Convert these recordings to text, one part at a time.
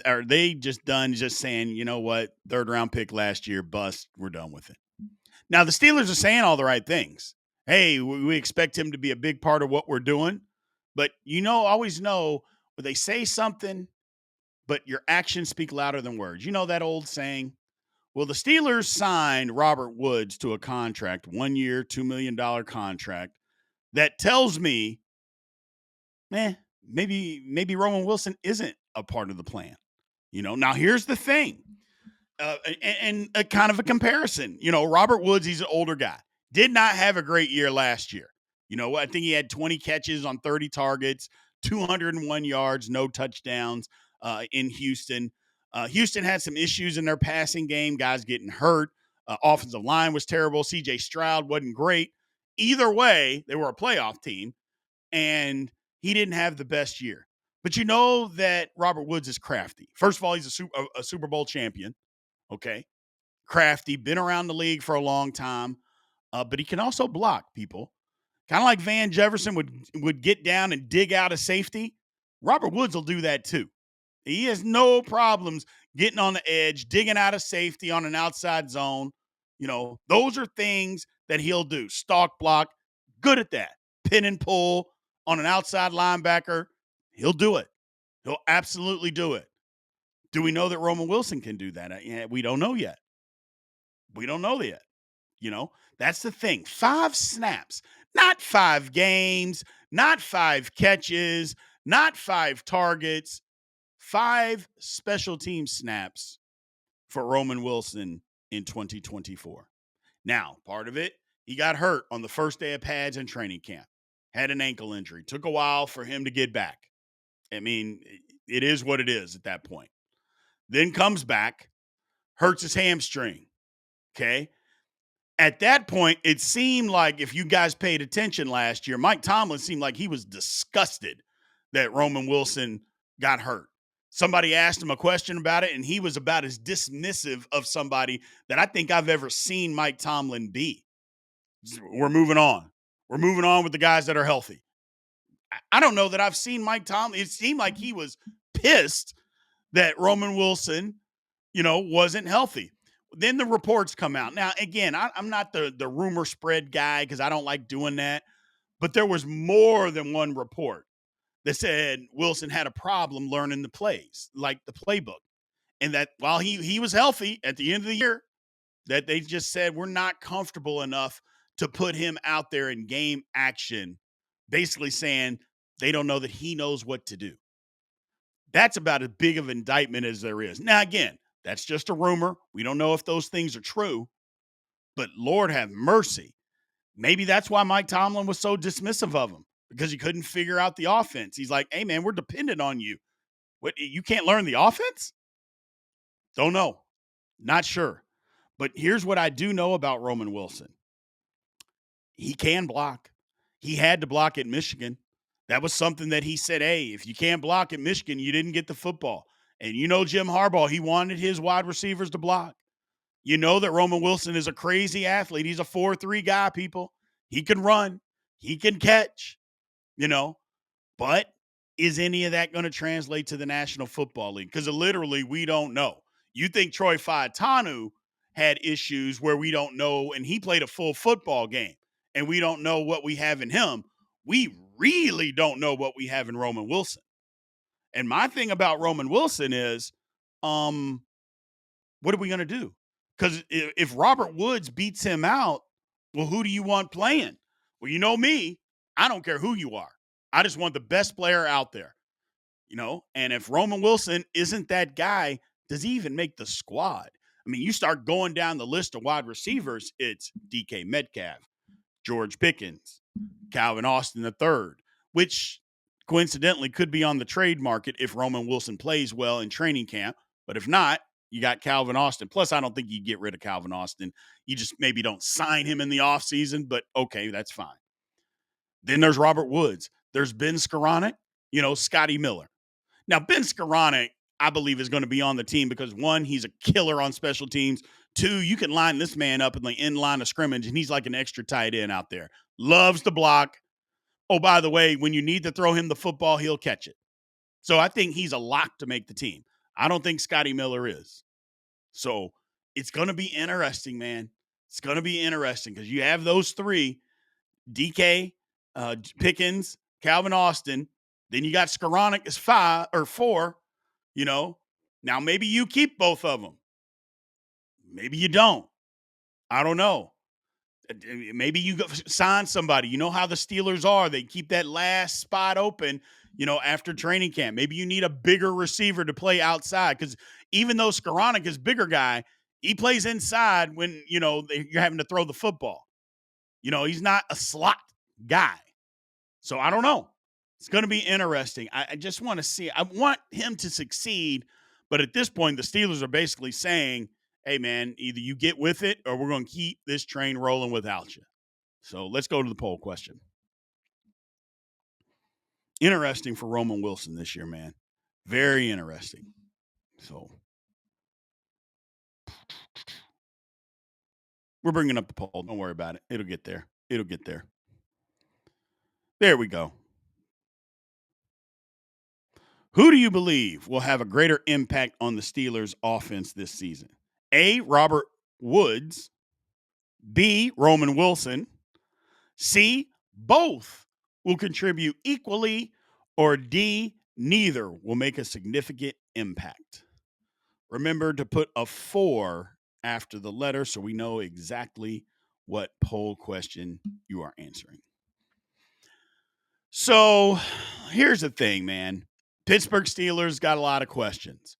Are they just done just saying, you know what, third round pick last year, bust, we're done with it? Now, the Steelers are saying all the right things. Hey, we expect him to be a big part of what we're doing. But always know when they say something, but your actions speak louder than words. You know that old saying? Well, the Steelers signed Robert Woods to a contract, 1 year, $2 million contract that tells me, maybe Roman Wilson isn't a part of the plan. Now here's the thing. And a kind of a comparison. Robert Woods, he's an older guy. Did not have a great year last year. I think he had 20 catches on 30 targets, 201 yards, no touchdowns in Houston. Houston had some issues in their passing game, guys getting hurt. Offensive line was terrible. CJ Stroud wasn't great. Either way, they were a playoff team, and he didn't have the best year. But you know that Robert Woods is crafty. First of all, he's a Super Bowl champion. Okay. Crafty, been around the league for a long time, but he can also block people. Kind of like Van Jefferson would get down and dig out a safety. Robert Woods will do that too. He has no problems getting on the edge, digging out a safety on an outside zone. Those are things that he'll do. Stalk block, good at that. Pin and pull on an outside linebacker, he'll do it. He'll absolutely do it. Do we know that Roman Wilson can do that? We don't know yet. We don't know yet. That's the thing. 5 snaps, not 5 games, not 5 catches, not 5 targets, 5 special team snaps for Roman Wilson in 2024. Now, part of it, he got hurt on the first day of pads and training camp, had an ankle injury. Took a while for him to get back. I mean, it is what it is at that point. Then comes back, hurts his hamstring. Okay. At that point, it seemed like, if you guys paid attention last year, Mike Tomlin seemed like he was disgusted that Roman Wilson got hurt. Somebody asked him a question about it, and he was about as dismissive of somebody that I think I've ever seen Mike Tomlin be. We're moving on. We're moving on with the guys that are healthy. I don't know that I've seen Mike Tomlin. It seemed like he was pissed that Roman Wilson, wasn't healthy. Then the reports come out. Now, again, I'm not the rumor spread guy because I don't like doing that. But there was more than one report that said Wilson had a problem learning the plays, like the playbook. And that while he was healthy at the end of the year, that they just said, we're not comfortable enough to put him out there in game action, basically saying they don't know that he knows what to do. That's about as big of an indictment as there is. Now, again, that's just a rumor. We don't know if those things are true, but Lord have mercy. Maybe that's why Mike Tomlin was so dismissive of him, because he couldn't figure out the offense. He's like, hey, man, we're dependent on you. What, you can't learn the offense? Don't know. Not sure. But here's what I do know about Roman Wilson. He can block. He had to block at Michigan. That was something that he said, hey, if you can't block at Michigan, you didn't get the football. And Jim Harbaugh, he wanted his wide receivers to block. You know that Roman Wilson is a crazy athlete. He's a 4-3 guy, people. He can run. He can catch, But is any of that going to translate to the National Football League? Because literally, we don't know. You think Troy Fautanu had issues where we don't know, and he played a full football game, and we don't know what we have in him. We really don't know what we have in Roman Wilson. And my thing about Roman Wilson is, what are we going to do? Because if Robert Woods beats him out, well, who do you want playing? Well, you know me. I don't care who you are. I just want the best player out there, And if Roman Wilson isn't that guy, does he even make the squad? I mean, you start going down the list of wide receivers, it's DK Metcalf, George Pickens, Calvin Austin III, which coincidentally could be on the trade market if Roman Wilson plays well in training camp. But if not, you got Calvin Austin. Plus, I don't think you get rid of Calvin Austin. You just maybe don't sign him in the offseason, but okay, that's fine. Then there's Robert Woods. There's Ben Skoranek, Scotty Miller. Now, Ben Skoranek, I believe, is going to be on the team because, one, he's a killer on special teams. 2, you can line this man up in the end line of scrimmage, and he's like an extra tight end out there. Loves to block. Oh, by the way, when you need to throw him the football, he'll catch it. So I think he's a lock to make the team. I don't think Scotty Miller is. So it's going to be interesting, man. It's going to be interesting because you have those three: DK, Pickens, Calvin Austin. Then you got Skoranek as 4. You know, now maybe you keep both of them. Maybe you don't. I don't know. Maybe you sign somebody. You know how the Steelers are. They keep that last spot open, after training camp. Maybe you need a bigger receiver to play outside because even though Skoranek is bigger guy, he plays inside when, you're having to throw the football. He's not a slot guy. So I don't know. It's going to be interesting. I just want to see. I want him to succeed. But at this point, the Steelers are basically saying, hey, man, either you get with it or we're going to keep this train rolling without you. So let's go to the poll question. Interesting for Roman Wilson this year, man. Very interesting. So we're bringing up the poll. Don't worry about it. It'll get there. It'll get there. There we go. Who do you believe will have a greater impact on the Steelers' offense this season? A, Robert Woods. B, Roman Wilson. C, both will contribute equally. Or D, neither will make a significant impact. Remember to put a 4 after the letter so we know exactly what poll question you are answering. So here's the thing, man. Pittsburgh Steelers got a lot of questions.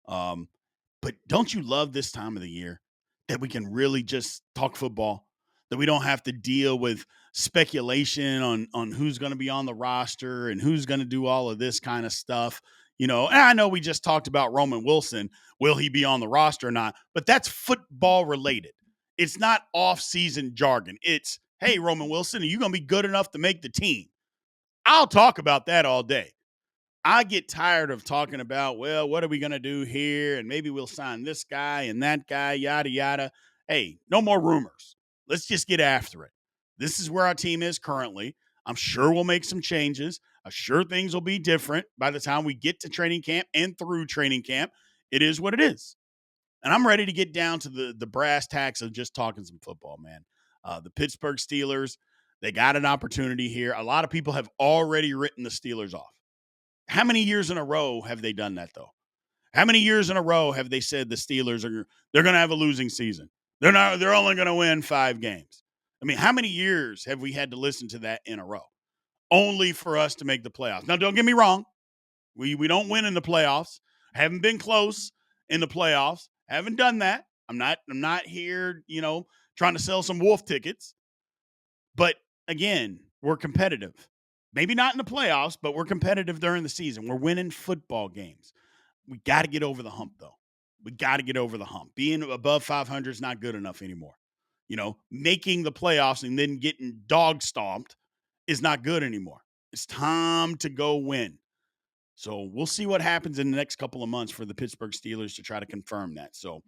But don't you love this time of the year that we can really just talk football, that we don't have to deal with speculation on who's going to be on the roster and who's going to do all of this kind of stuff? And I know we just talked about Roman Wilson. Will he be on the roster or not? But that's football related. It's not off-season jargon. It's, hey, Roman Wilson, are you going to be good enough to make the team? I'll talk about that all day. I get tired of talking about, well, what are we going to do here? And maybe we'll sign this guy and that guy, yada, yada. Hey, no more rumors. Let's just get after it. This is where our team is currently. I'm sure we'll make some changes. I'm sure things will be different by the time we get to training camp and through training camp. It is what it is. And I'm ready to get down to the brass tacks of just talking some football, man. The Pittsburgh Steelers, they got an opportunity here. A lot of people have already written the Steelers off. How many years in a row have they done that, though? How many years in a row have they said the Steelers they're going to have a losing season? They're only going to win 5 games. I mean, how many years have we had to listen to that in a row? Only for us to make the playoffs. Now, don't get me wrong. We don't win in the playoffs. Haven't been close in the playoffs. Haven't done that. I'm not here, trying to sell some wolf tickets. But again, we're competitive. Maybe not in the playoffs, but we're competitive during the season. We're winning football games. We got to get over the hump, though. We got to get over the hump. Being above 500 is not good enough anymore. Making the playoffs and then getting dog stomped is not good anymore. It's time to go win. So we'll see what happens in the next couple of months for the Pittsburgh Steelers to try to confirm that. So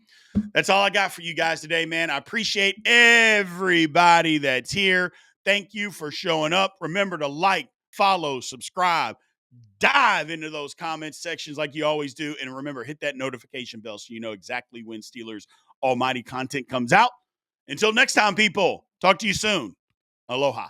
that's all I got for you guys today, man. I appreciate everybody that's here. Thank you for showing up. Remember to like, follow, subscribe, dive into those comments sections like you always do. And remember, hit that notification bell so you know exactly when Steelers Almighty content comes out. Until next time, people, talk to you soon. Aloha.